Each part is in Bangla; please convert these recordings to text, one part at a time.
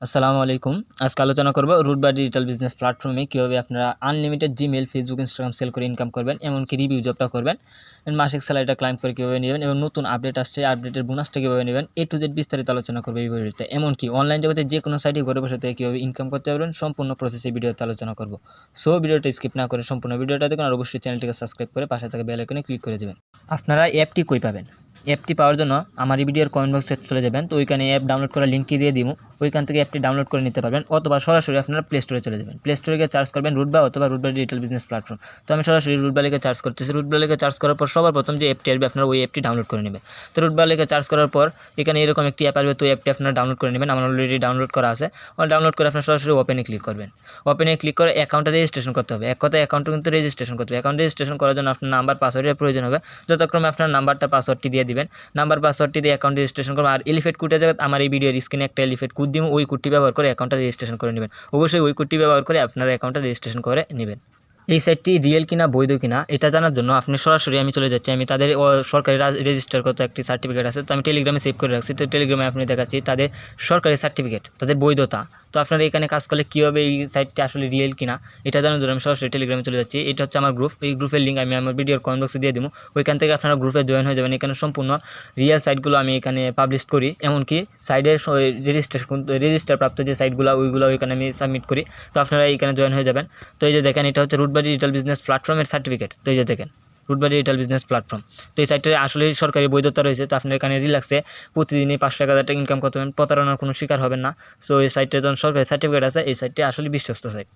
আসসালামু আলাইকুম। আজকে আলোচনা করব রুটবার ডিজিটাল বিজনেস প্ল্যাটফর্মে কিভাবে আপনারা unlimited Gmail, Facebook, Instagram sell করে ইনকাম করবেন, এমনকি রিভিউ জবটা করবেন। মাসিক স্যালারিটা ক্লাইম করে কিভাবে নেবেন এবং নতুন আপডেট আসছে, আপডেটের বোনাসটা কিভাবে নেবেন, A to Z বিস্তারিত আলোচনা করব এই ভিডিওতে। এমনকি অনলাইন জগতে যেকোনো সাইটে ঘরে বসে থেকে কিভাবে ইনকাম করতে পারবেন সম্পূর্ণ প্রসেস এই ভিডিওতে আলোচনা করব। সো ভিডিওটা স্কিপ না করে সম্পূর্ণ ভিডিওটা দেখুন আর অবশ্যই চ্যানেলটিকে সাবস্ক্রাইব করে পাশে থাকা বেল আইকনে ক্লিক করে দিবেন। আপনারা অ্যাপটি কই পাবেন? অ্যাপটি পাওয়ার জন্য আমার এই ভিডিওর কমেন্ট বক্সে চলে যাবেন, তো ওইখানে অ্যাপ ডাউনলোড করার লিঙ্কটি দিয়ে দিব। ওইখান থেকে অ্যাপটি ডাউনলোড করে নিতে পারবেন, অথবা সরাসরি আপনারা প্লে স্টোরে চলে যাবেন। প্লে স্টোরে গিয়ে সার্চ করবেন রুটবার অথবা রুটবার ডিজিটাল বিজনেস প্ল্যাটফর্ম। তো আমি সরাসরি রুটবার লিখে সার্চ করতেছি। রুটবার লিখে সার্চ করার পর সবার প্রথম যে অ্যাপটি আসবে আপনারা ওই অ্যাপটি ডাউনলোড করে নেবেন। তো রুটবার লিখে সার্চ করার পর এখানে এরকম একটি অ্যাপ আসবে, তো অ্যাপটি আপনারা ডাউনলোড করে নেবেন। আমার অলরেডি ডাউনলোড করা আছে। ডাউনলোড করে আপনারা সরাসরি ওপেনে ক্লিক করবেন। ওপেনে ক্লিক করে অ্যাকাউন্টে রেজিস্ট্রেশন করতে হবে। এক কথায় অ্যাকাউন্টে কিন্তু রেজিস্ট্রেশন করতে হবে। অ্যাকাউন্ট রেজিস্ট্রেশন করার জন্য আপনার নাম্বার পাসওয়ার্ডের প্রয়োজন হবে। যথাক্রমে আপনার নাম্বারটা পাসওয়ার্ডটি দিয়ে দিবেন। নাম্বার পাসওয়ার্ডটি দিয়ে অ্যাকাউন্ট রেজিস্ট্রেশন করবেন। আর এলিফেন্ট কোডের জায়গায় আমার এই ভিডিওর স্ক্রিনে একটা এলিফেন্ট কোড দিব, ওই কোডটি ব্যবহার করে অ্যাকাউন্টটা রেজিস্ট্রেশন করে নেবেন। অবশ্যই ওই কোডটি ব্যবহার করে আপনার অ্যাকাউন্টটা রেজিস্ট্রেশন করে নেবেন। এই সাইটটি রিয়েল কিনা বৈধ কিনা এটা জানার জন্য আপনি সরাসরি আমি চলে যাচ্ছি। আমি তাদের সরকারি রেজিস্টার কত একটি সার্টিফিকেট আছে, তো আমি টেলিগ্রামে সেভ করে রাখছি। তো টেলিগ্রামে আপনি দেখাচ্ছি তাদের সরকারি সার্টিফিকেট, তাদের বৈধতা। তো আপনারা এখানে কাজ করলে কীভাবে এই সাইটটি আসলে রিয়েল কিনা এটা জানার জন্য আমি সরাসরি টেলিগ্রামে চলে যাচ্ছি। এটা হচ্ছে আমার গ্রুপ। এই গ্রুপের লিঙ্ক আমি আমার ভিডিওর কমেন্ট বক্সে দিয়ে দেবো। ওইখান থেকে আপনারা গ্রুপে জয়েন হয়ে যাবেন। এখানে সম্পূর্ণ রিয়েল সাইটগুলো আমি এখানে পাবলিশ করি, এমনকি সাইটের রেজিস্টার প্রাপ্ত যে সাইটগুলো ওইগুলো ওইখানে আমি সাবমিট করি। তো আপনারা এখানে জয়েন হয়ে যাবেন। তো এই যে দেখেন, এটা হচ্ছে রুটবার ডিজিটাল বিজনেস প্ল্যাটফর্মের সার্টিফিকেট। তো এই যে দেখেন রুটবার ডিজিটাল বিজনেস প্ল্যাটফর্ম। তো এই সাইটে আসলে সরকারি বৈধতা রয়েছে। তো আপনার এখানে রিল্যাক্সে প্রতিদিনই 500-1000 টাকা ইনকাম করতে পারবেন, প্রতারণার কোনো শিকার হবেন না। সো এই সাইটে যখন সরকারি সার্টিফিকেট আছে, এই সাইটটি আসলে বিশ্বস্ত সাইট।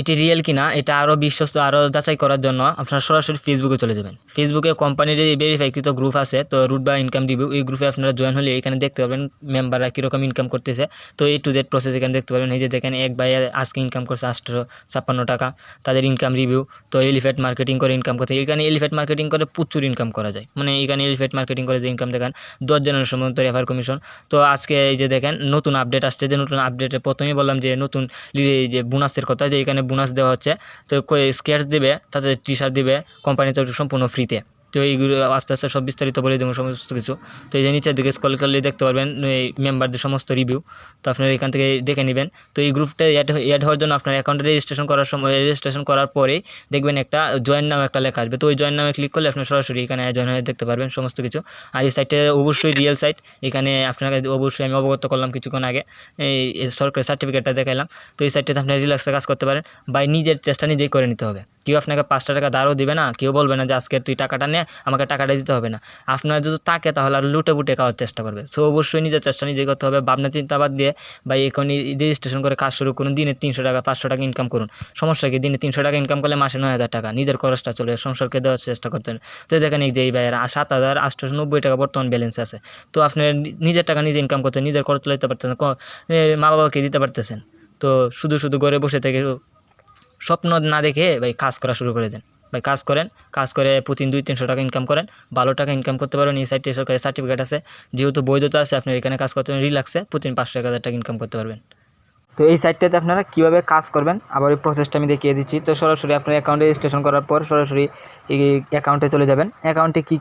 এটি রিয়েল কিনা এটা আরও বিশ্বস্ত আরও যাচাই করার জন্য আপনারা সরাসরি ফেসবুকে চলে যাবেন। ফেসবুকে কোম্পানির এই ভেরিফাইকৃত গ্রুপ আছে, তো রুটবার ইনকাম রিভিউ, এই গ্রুপে আপনারা জয়েন হলে এখানে দেখতে পাবেন মেম্বাররা কীরকম ইনকাম করতেছে। তো A to Z প্রসেস এখানে দেখতে পাবেন। এই যে দেখেন, এক ভাই আজকে ইনকাম করছে 856 টাকা, তাদের ইনকাম রিভিউ। তো এলিফেন্ট মার্কেটিং করে ইনকাম করতে, এখানে এলিফেন্ট মার্কেটিং করে প্রচুর ইনকাম করা যায়। মানে এখানে এলিফেন্ট মার্কেটিং করে যে ইনকাম দেখেন 10 জনের সময় তো রেফার কমিশন। তো আজকে এই যে দেখেন নতুন আপডেট আসছে, যে নতুন আপডেটে প্রথমেই বললাম যে নতুন এই যে বোনাসের কথা, যে এখানে বোনাস দেওয়া হচ্ছে। তো স্কেচ দিবে, তাতে টি-শার্ট দিবে কোম্পানি তো সম্পূর্ণ ফ্রিতে। তো এইগুলো আস্তে আস্তে সব বিস্তারিত বলে দেবো সমস্ত কিছু। তো এই যে নিচের দিকে স্ক্রল করলে দেখতে পারবেন এই মেম্বারদের সমস্ত রিভিউ। তো আপনারা এখান থেকে দেখে নেবেন। তো এই গ্রুপটা অ্যাড হওয়ার জন্য আপনার অ্যাকাউন্টে রেজিস্ট্রেশন করার পরেই দেখবেন একটা জয়েন নাম একটা লেখা আসবে। তো ওই জয়েন নামে ক্লিক করলে আপনি সরাসরি এখানে জয়েন হয়ে দেখতে পারবেন সমস্ত কিছু। আর এই সাইটে অবশ্যই রিয়েল সাইট। এখানে আপনাকে অবশ্যই আমি অবগত করলাম কিছুক্ষণ আগে, এই সরকারি সার্টিফিকেটটা দেখাইলাম। তো এই সাইটটাতে আপনি রিল্যাক্সে কাজ করতে পারেন। বা নিজের চেষ্টা নিজেই করে নিতে হবে। কেউ আপনাকে 5টা টাকা ধারও দিবে না, কেউ বলবে না যে আজকে তুই টাকাটা নে, আমাকে টাকাটা দিতে হবে না। আপনার যদি থাকে তাহলে আর লুটে পুটে খাওয়ার চেষ্টা করবে। সো অবশ্যই নিজের চেষ্টা নিজেই করতে হবে। ভাবনা চিন্তা বাদ দিয়ে বা এখনই রেজিস্ট্রেশন করে কাজ শুরু করুন। দিনে 300 টাকা 500 টাকা ইনকাম করুন। সমস্যা কি? দিনে 300 টাকা ইনকাম করলে মাসে 9000 টাকা নিজের খরচটা চলে, সংসারকে দেওয়ার চেষ্টা করতে হবে। তো দেখেন এই যে এই ভাইয়ের 7890 টাকা বর্তমান ব্যালেন্স আছে। তো আপনার নিজের টাকা নিজে ইনকাম করতে, নিজের খরচ চালাতে পারতেছেন, মা বাবাকে দিতে পারতেছেন। তো শুধু ঘরে বসে থেকে স্বপ্ন না দেখে ভাই কাজ করা শুরু করে দেন। ভাই কাজ করেন, কাজ করে প্রতিদিন 200-300 টাকা ইনকাম করেন, ভালো টাকা ইনকাম করতে পারবেন। এই সাইটে সরকারি সার্টিফিকেট আছে, যেহেতু বৈধতা আছে, আপনার এখানে কাজ করতে রিল্যাক্সে প্রতিদিন 500-1000 টাকা ইনকাম করতে পারবেন। তো এই সাইটটাতে আপনারা কীভাবে কাজ করবেন আবার এই প্রসেসটা আমি দেখিয়ে দিচ্ছি। তো সরাসরি আপনার অ্যাকাউন্টে রেজিস্ট্রেশন করার পর সরাসরি এই অ্যাকাউন্টে চলে যাবেন। অ্যাকাউন্টে কী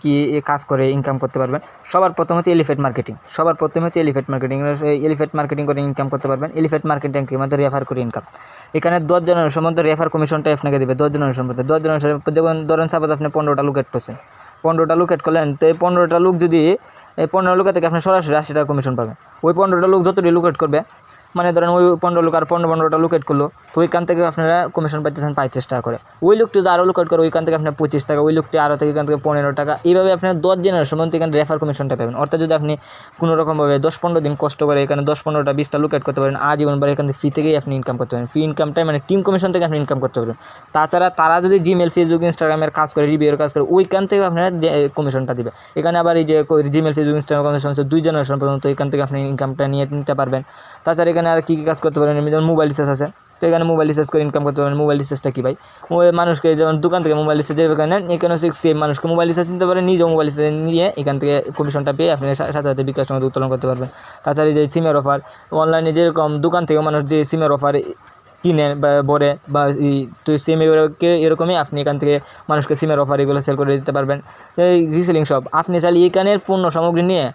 কাজ করে ইনকাম করতে পারবেন, সবার প্রথম হচ্ছে এলিফেন্ট মার্কেটিং। এলিফেন্ট মার্কেটিং করে ইনকাম করতে পারবেন। এলিফেন্ট মার্কেটিংকে মধ্যে রেফার করে ইনকাম। এখানে 10 জনের সম্বন্ধে রেফার কমিশনটা আপনাকে দেবে। 10 জনের সম্বন্ধে যখন ধরেন সাপোজ আপনি 15টা লোক এড করছেন, 15টা লোক এড করলেন। তো এই 15টা লোক যদি এই 15 লোকের থেকে আপনি সরাসরি 80 টাকা কমিশন পাবেন। ওই 15টা লোক যতটি লোক এড করবে, মানে ধরেন ওই 15 লোক আর 15টা লোকেট করলো, তো ওইখান থেকে আপনারা কমিশন পাইতেছেন 35 টাকা করে। ওই লোকটি যদি আরও লোকেট করে ওইখান থেকে আপনার 25 টাকা, ওই লোকটি আরও থেকে এখান থেকে 15 টাকা। এইভাবে আপনার 10 জনের সময় এখানে রেফার কমিশনটা পাবেন। অর্থাৎ যদি আপনি কোনো রকমভাবে 10-15 দিন কষ্ট করে এখানে 10-15টা 20টা লোকেট করতে পারেন, আজীবনবার এখান থেকে ফ্রি থেকেই আপনি ইনকাম করতে পারেন। ফ্রি ইনকামটাই মানে টিম কমিশন থেকে আপনি ইনকাম করতে পারবেন। তাছাড়া তারা যদি জিমেল, ফেসবুক, ইনস্টাগ্রামের কাজ করে, রিভিউয়ের কাজ করে, ওইখান থেকে আপনারা কমিশনটা দিবে। এখানে আবার এই যে জিমেল, ফেসবুক, ইনস্টাগ্রাম কমিশন হচ্ছে 2 জেনারেশন পর্যন্ত, এখান থেকে আপনি ইনকামটা নিতে পারবেন। তাছাড়া এখানে আর কী কাজ করতে পারেন, যেমন মোবাইল রিচার্জ আছে। তো এখানে মোবাইল রিচার্জ করে ইনকাম করতে পারেন। মোবাইল রিচার্জটা কি ভাই, মানুষকে যেমন দোকান থেকে মোবাইল রিচার্জ যেভাবে নেন, এখানে হচ্ছে সেম মানুষকে মোবাইল রিচার্জ নিতে পারেন, নিজেও মোবাইল রিচার্জ নিয়ে এখান থেকে কমিশনটা পেয়ে আপনি সাথে সাথে বিকাশ সঙ্গে উত্তোলন করতে পারবেন। তাছাড়া যে সিমের অফার, অনলাইনে যেরকম দোকান থেকে মানুষ যে সিমের অফার কিনেন বা বলে বা তো সেম এরকমই আপনি এখান থেকে মানুষকে সিমের অফার এগুলো সেল করে দিতে পারবেন। এই রিসেলিং শপ, আপনি চাইলে এখানের পণ্য সামগ্রী নিয়ে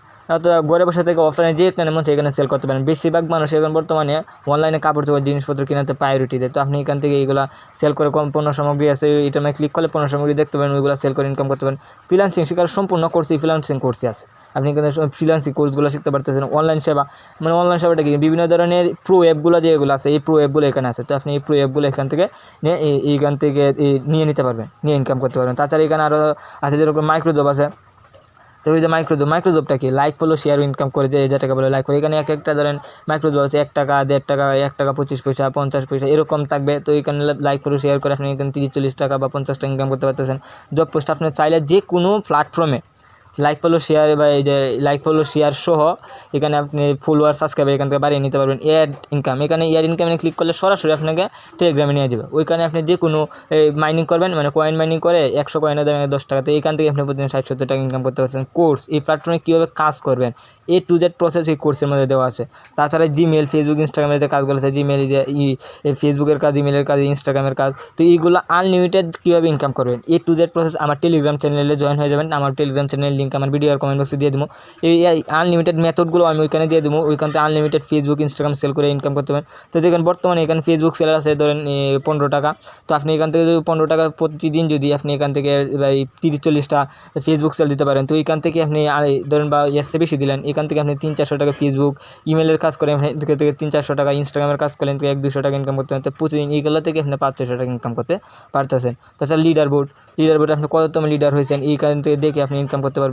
তো ঘরে বসে থেকে অফলাইনে যেখানে মন চায় এখানে সেল করতে পারেন। বেশিরভাগ মানুষ এখন বর্তমানে অনলাইনে কাপড় চোপড় জিনিসপত্র কিনাতে প্রায়োরিটি দেয়। তো আপনি এখান থেকে এইগুলো সেল করে কম পণ্য সামগ্রী আছে এটা আমি ক্লিক করলে পণ্য সামগ্রী দেখতে পারেন, ওইগুলো সেল করে ইনকাম করতে পারেন। ফ্রিল্যান্সিং শেখার সম্পূর্ণ কোর্সই ফ্রিল্যান্সিং কোর্সই আছে, আপনি এখানে ফ্রিল্যান্সিং কোর্সগুলো শিখতে পারতেছেন। অনলাইন সেবা মানে অনলাইন সেবাটা কি বিভিন্ন ধরনের প্রো অ্যাপগুলো যেগুলো আছে এই প্রো অ্যাপগুলো এখানে আছে। তো আপনি এই প্রো অ্যাপগুলো এখান থেকে নিয়ে নিতে পারবেন, নিয়ে ইনকাম করতে পারবেন। তাছাড়া এখানে আরও আছে যেরকম মাইক্রোজব আছে। তো ওই যে মাইক্রোজবটা কি লাইক ফলো শেয়ার ইনকাম করে, যেটাকে বলে লাইক ফলো। এখানে এক একটা ধরেন মাইক্রোজব আছে 1 টাকা 1.5 টাকা 1 টাকা 25 পয়সা 50 পয়সা এরকম থাকবে। তো এখানে লাইক ফলো শেয়ার করে আপনি এখানে 30-40 টাকা বা 50 টাকা ইনকাম করতে পারতেছেন। জব পোস্ট আপনি চাইলে যে কোনো প্ল্যাটফর্মে লাইক ফলো শেয়ার বা এই যে লাইক ফলো শেয়ার সহ এখানে আপনি ফলোয়ার সাবস্ক্রাইবার এখান থেকে বাড়িয়ে নিতে পারবেন। অ্যাড ইনকাম এখানে অ্যাড ইনকামে ক্লিক করলে সরাসরি আপনাকে টেলিগ্রামে নিয়ে যাবে। ওইখানে আপনি যে কোনো মাইনিং করবেন, মানে কয়েন মাইনিং করে 100 কয়েনের দামে 10 টাকা। তো এইখান থেকে আপনি প্রতিদিন 60-70 টাকা ইনকাম করতে পারছেন। কোর্স এই প্ল্যাটফর্মে কীভাবে কাজ করবেন A to Z প্রসেস এই কোর্সের মধ্যে দেওয়া আছে। তাছাড়া জিমেল, ফেসবুক, ইনস্টাগ্রামের যে কাজগুলো আছে, জিমেল যে ফেসবুকের কাজ, ইমেলের কাজ, ইনস্টাগ্রামের কাজ, তো এইগুলো আনলিমিটেড কীভাবে ইনকাম করবেন A to Z প্রসেস আমার টেলিগ্রাম চ্যানেলে জয়েন হয়ে যাবেন। আমার টেলিগ্রাম চ্যানেলের লিঙ্ক আমার ভিডিওর কমেন্ট বক্সে দিয়ে দেবো। এই আনলিমিটেড মেথডগুলো আমি ওইখানে দিয়ে দেবো। ওইখান থেকে আনলিমিটেড ফেসবুক, ইনস্টাগ্রাম সেল করে ইনকাম করতে পারেন। তো দেখেন বর্তমানে এখানে ফেসবুক সেলার আছে ধরেন 15 টাকা। তো আপনি এখান থেকে যদি 15 টাকা প্রতিদিন যদি আপনি এখান থেকে 30-40টা ফেসবুক সেল দিতে পারেন, তো এইখান থেকে আপনি ধরেন বা এসে বেশি দিলেন, এখান থেকে আপনি 300-400 টাকা ফেসবুক ইমেলের কাজ করেন, থেকে 300-400 টাকা ইনস্টাগ্রামের কাজ করলেন, থেকে 100-200 টাকা ইনকাম করতে পারেন। তো প্রতিদিন এইগুলো থেকে আপনি 500-600 টাকা ইনকাম করতে পারতেছেন। তাছাড়া লিডার বোর্ড আপনি কততম লিডার হয়েছেন এইখান থেকে দেখে আপনি ইনকাম করতে পারবেন।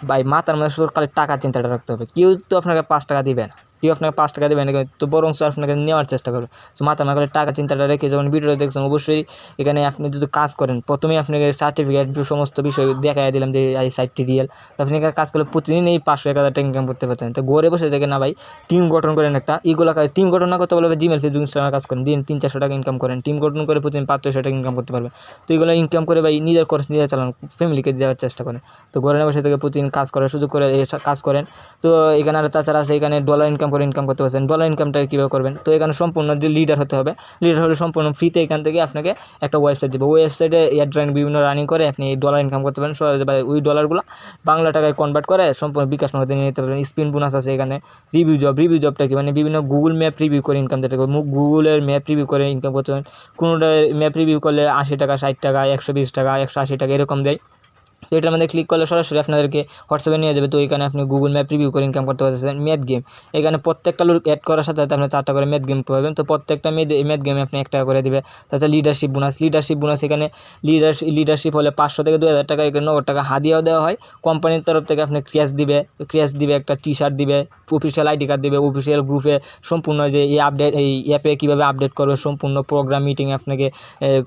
ভাই মাথার মধ্যে শুধু খালি টাকার চিন্তাটা রাখতে হবে। কেউ তো আপনাকে 5 টাকা দিবে না, কেউ আপনাকে 5 টাকা দেবে না, তো বরঞ্চ আপনাকে নেওয়ার চেষ্টা করবে। সো মাথার মধ্যে টাকা চিন্তাটা রেখে যখন ভিডিওটা দেখছেন অবশ্যই এখানে আপনি যদি কাজ করেন প্রথমেই আপনাকে সার্টিফিকেট সমস্ত বিষয় দেখাই দিলাম যে এই সাইটটি রিয়েল। তো আপনি এখানে কাজ করলে প্রতিদিন এই 500-1000 টাকা ইনকাম করতে পারতেন। তো ঘরে বসে থেকে না ভাই টিম গঠন করেন একটা, এইগুলো টিম গঠন না করতে বলবে জিমেল, ফেসবুক, ইনস্টাগ্রামে কাজ করেন, দিন 300-400 টাকা ইনকাম করেন, টিম গঠন করে প্রতিদিন 500-600 টাকা ইনকাম করতে পারবেন। তো এইগুলো ইনকাম করে ভাই নিজের খরচ নিজে চালান, ফ্যামিলিকে দেওয়ার চেষ্টা করেন। তো ঘরে বসে থেকে প্রতিদিন কাজ করার সুযোগ করে কাজ করেন। তো এখানে আর তাছাড়া আছে এখানে ডলার ইনকাম করে ইনকাম করতে পারছেন। ডলার ইনকামটা কীভাবে করবেন, তো এখানে সম্পূর্ণ যে লিডার হতে হবে, লিডার হলে সম্পূর্ণ ফ্রিতে এখান থেকে আপনাকে একটা ওয়েবসাইট দেবে। ওয়েবসাইটে এয়ারড্রাইন বিভিন্ন রানিং করে আপনি এই ডলার ইনকাম করতে পারেন। ওই ডলারগুলো বাংলা টাকায় কনভার্ট করে সম্পূর্ণ বিকাশ নগদে নিয়ে নিতে পারবেন। স্পিন বোনাস আছে এখানে। রিভিউ জবটা কি মানে বিভিন্ন গুগল ম্যাপ রিভিউ করে ইনকাম, যেটা গুগলের ম্যাপ রিভিউ করে ইনকাম করতে পারেন। কোনোটা ম্যাপ রিভিউ করলে 80 টাকা, 60 টাকা, 120 টাকা, 180 টাকা এরকম দেয়। তো এটার মধ্যে ক্লিক করলে সরাসরি আপনাদেরকে হোয়াটসঅ্যাপে নিয়ে যাবে। তো এখানে আপনি গুগল ম্যাপ রিভিউ করে ইনকাম করতে পারতেছেন। ম্যাথ গেম এখানে প্রত্যেকটা লোক অ্যাড করার সাথে সাথে আপনি 4টা করে ম্যাথ গেম পাবেন। তো প্রত্যেকটা ম্যাথ গেমে আপনি 1 টাকা করে দেবে। তাছাড়া লিডারশিপ বোনাস এখানে লিডারশিপ হলে 500 থেকে 2000 টাকা এখানে নগদ টাকা হাদিয়াও দেওয়া হয়। কোম্পানির তরফ থেকে আপনি ক্র্যাশ দিবে, একটা টি-শার্ট দিবে, অফিসিয়াল আইডি কার্ড দিবে, অফিসিয়াল গ্রুপে সম্পূর্ণ যে এই আপডেট এই অ্যাপে কীভাবে আপডেট করবে সম্পূর্ণ প্রোগ্রাম মিটিং আপনাকে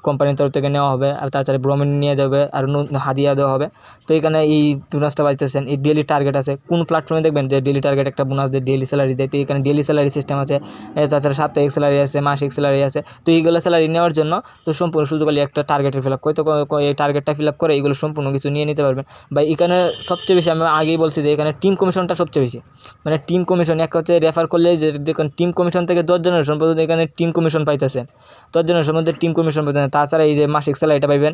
কোম্পানির তরফ থেকে নেওয়া হবে। আর তাছাড়া ভ্রমণে নিয়ে যাবে আর হাদিয়া দেওয়া হবে। তো এখানে এই বোনাসটা পাইতেছেন। এই ডেলি টার্গেট আছে, কোন প্ল্যাটফর্মে দেখবেন যে ডেলি টার্গেট একটা বোনাস দেয়, ডেলি স্যালারি দেয়। তো এখানে ডেলি স্যালারি সিস্টেম আছে, তাছাড়া সাপ্তাহিক স্যালারি আছে, মাসিক স্যালারি আছে। তো এইগুলো স্যালারি নেওয়ার জন্য তো সম্পূর্ণ শুধু খালি একটা টার্গেটের ফিল আপ করে, তো এই টার্গেটটা ফিল আপ করে এইগুলো সম্পূর্ণ কিছু নিয়ে নিতে পারবেন। বা এখানে সবচেয়ে বেশি আমি আগেই বলছি যে এখানে টিম কমিশনটা সবচেয়ে বেশি, মানে টিম কমিশন এক হচ্ছে রেফার করলে যে দেখুন টিম কমিশন থেকে 10 জেনারেশন পর্যন্ত এখানে টিম কমিশন পাইতেছেন, 10 জেনারেশন মধ্যে টিম কমিশন পাইতেছেন। তাছাড়া এই যে মাসিক স্যালারিটা পাইবেন,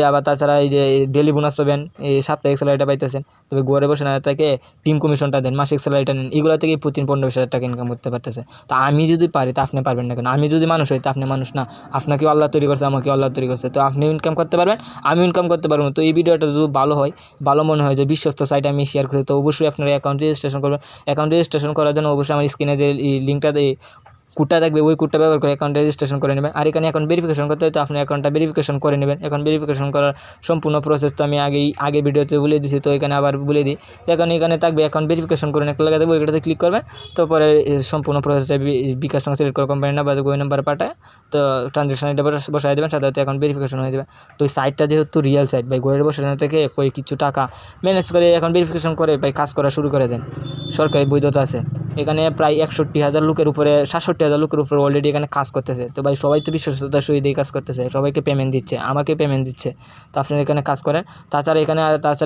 আবার তাছাড়া এই যে ডেলি বোনাস পাবেন, এই সাপ্তাহিক স্যালারিটা পাইতেছেন। তবে ঘরে বসে না থেকে টিম কমিশনটা দেন, মাসিক স্যালারিটা নেন, এগুলো থেকে প্রতিদিন 15,000 টাকা ইনকাম করতে পারতেছে। তো আমি যদি পারি তা আপনি পারবেন না কেন? আমি যদি মানুষ হই তা আপনি মানুষ না? আপনাকে আল্লাহ তৈরি করছে, আমাকে আল্লাহ তৈরি করছে। তো আপনি ইনকাম করতে পারবেন, আমি ইনকাম করতে পারবো। তো এই ভিডিওটা যদি ভালো মনে হয় যে বিশ্বস্ত সাইটে আমি শেয়ার করি, তো অবশ্যই আপনারা অ্যাকাউন্ট রেজিস্ট্রেশন করবেন। অ্যাকাউন্ট রেজিস্ট্রেশন করার জন্য অবশ্যই আমার স্ক্রিনে যে লিঙ্কটা কোডটা থাকবে ওই কোডটা ব্যবহার করে অ্যাকাউন্ট রেজিস্ট্রেশন করে নেবেন। আর এখানে অ্যাকাউন্ট ভেরিফিকেশন করতে হয়, তো আপনি অ্যাকাউন্টটা ভেরিফিকেশন করে নেবেন। অ্যাকাউন্ট ভেরিফিকেশন করার সম্পূর্ণ প্রসেস তো আমি আগে ভিডিওতে বলে দিয়েছি, তো এখানে আবার বলে দিই। তো এখানে থাকবে অ্যাকাউন্ট ভেরিফিকেশন করুন, একটা লাগা দেবো, ওইটাতে ক্লিক করবেন। তো পরে সম্পূর্ণ প্রসেসটা বিকাশ সঙ্গে সিলেক্ট করে কোম্পানির নাম্বার ওই নাম্বারে পাঠায়, তো ট্রানজ্যাকশন এটা বসাই দেবেন, সাথে সাথে অ্যাকাউন্ট ভেরিফিকেশন হয়ে যাবে। তো এই সাইটটা যেহেতু রিয়েল সাইট ভাই, ঘরে বসে থেকে কিছু টাকা ম্যানেজ করে অ্যাকাউন্ট ভেরিফিকেশন করে ভাই কাজ করা শুরু করে দেন। সরকারি বৈধতা আছে। এখানে প্রায় 61,000 লোকের উপরে 67,000 20,000 লোকের উপর অলরেডি এখানে কাজ করতেছে। তো ভাই সবাই তো বিশ্বস্ততার সহিত এই কাজ করতেছে, সবাইকে পেমেন্ট দিচ্ছে, আমাকে পেমেন্ট দিচ্ছে। তো আপনারা এখানে কাজ করেন। তাছাড়া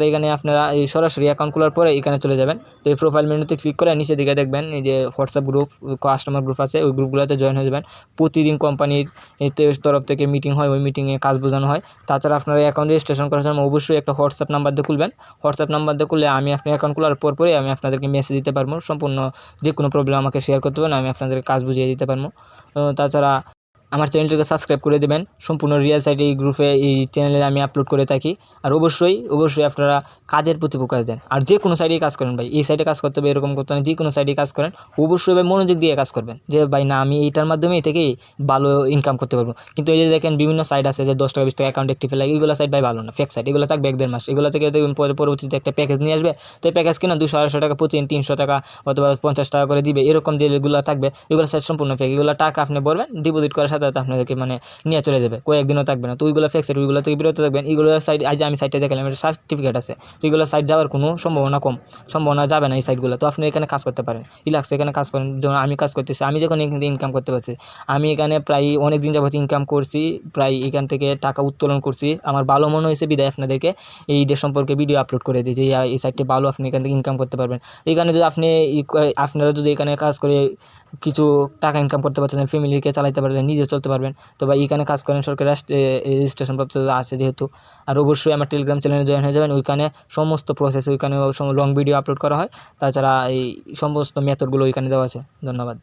এখানে আপনারা এই সরাসরি অ্যাকাউন্ট খোলার পরে এখানে চলে যাবেন। তো এই প্রোফাইল মেনুতে ক্লিক করে নিচের দিকে দেখবেন এই যে হোয়াটসঅ্যাপ গ্রুপ, কাস্টমার গ্রুপ আছে, ওই গ্রুপগুলোতে জয়েন হয়ে যাবেন। প্রতিদিন কোম্পানির তরফ থেকে মিটিং হয়, ওই মিটিংয়ে কাজ বোঝানো হয়। তাছাড়া আপনারা অ্যাকাউন্ট রেজিস্ট্রেশন করার সময় অবশ্যই একটা হোয়াটসঅ্যাপ নাম্বার দিয়ে খুলবেন। হোয়াটসঅ্যাপ নাম্বার দিয়ে খুললে আমি আপনার অ্যাকাউন্ট খোলার পরই আমি আপনাদেরকে মেসেজ দিতে পারবো। সম্পূর্ণ যে কোনো প্রবলেম আমাকে শেয়ার করতে পারেন, আমি আপনাদেরকে কাজ বুঝিয়ে দিতে পারবো। তাছাড়া আমার চ্যানেলটিকে সাবস্ক্রাইব করে দেবেন। সম্পূর্ণ রিয়েল সাইট এই গ্রুপে এই চ্যানেলে আমি আপলোড করে থাকি। আর অবশ্যই আপনারা কাজের প্রতি ফোকাস দেন। আর যে কোনো সাইডেই কাজ করেন ভাই, এই সাইডে কাজ করতে হবে এরকম করতে না, যে কোনো সাইডেই কাজ করেন অবশ্যই ভাই মনোযোগ দিয়ে কাজ করবেন। যে ভাই না আমি এইটার মাধ্যমেই থেকেই ভালো ইনকাম করতে পারবো। কিন্তু এই যে দেখেন বিভিন্ন সাইট আছে যে 10 টাকা 20 টাকা অ্যাকাউন্ট অ্যাক্টিভ লাগে, এইগুলো সাইট ভাই ভালো না, ফেক সাইট। এগুলো থাকবে 1-1.5 মাস, এগুলো থেকে দেখবেন পরবর্তীতে একটা প্যাকেজ নিয়ে আসবে। তো এই প্যাকেজ কিনা 200-250 টাকা প্রতিদিন 300 টাকা অথবা 50 টাকা করে দিবে, এরকম যেগুলো থাকবে এগুলো সাইট সম্পূর্ণ ফেক। এগুলো টাকা আপনি ভরবেন, ডিপোজিট করার সাথে সাথে আপনাদেরকে নিয়ে চলে যাবে, কয়েকদিনও থাকবে না। তো ওইগুলো ফেক সাইট, ওইগুলো থেকে বিরত থাকবেন। এইগুলো সাইট আজ আমি সাইটে দেখালাম, এটা সার্টিফিকেট আছে। তো এইগুলো সাইট যাওয়ার কোনো সম্ভাবনা যাবে না এই সাইটগুলো। তো আপনি এখানে কাজ করতে পারেন, রিল্যাক্সে এখানে কাজ করেন। যেমন আমি কাজ করতেছি, আমি যখন এখান থেকে ইনকাম করতে পারছি, আমি এখানে প্রায় অনেক দিন যাবত ইনকাম করছি, প্রায় এখান থেকে টাকা উত্তোলন করছি। আমার ভালো মনে হয়েছে বিধায় আপনাদেরকে এইটা সম্পর্কে ভিডিও আপলোড করে দিই যে এই সাইটটি ভালো, আপনি এখান থেকে ইনকাম করতে পারবেন। এখানে যদি আপনারা যদি এখানে কাজ করে কিছু টাকা ইনকাম করতে পারছেন, ফ্যামিলিকে চালাতে পারবেন, নিজে চলতে পারবেন। তো ভাই এখানে কাজ করেন, সরকারি রেজিস্ট্রেশন প্রাপ্ত আছে যেহেতু। আর অবশ্যই আমার টেলিগ্রাম চ্যানেলে জয়েন হয়ে যাবেন, ওইখানে সমস্ত প্রসেস, ওইখানে লং ভিডিও আপলোড করা হয়। তাছাড়া এই সমস্ত মেথডগুলো ওইখানে দেওয়া আছে। ধন্যবাদ।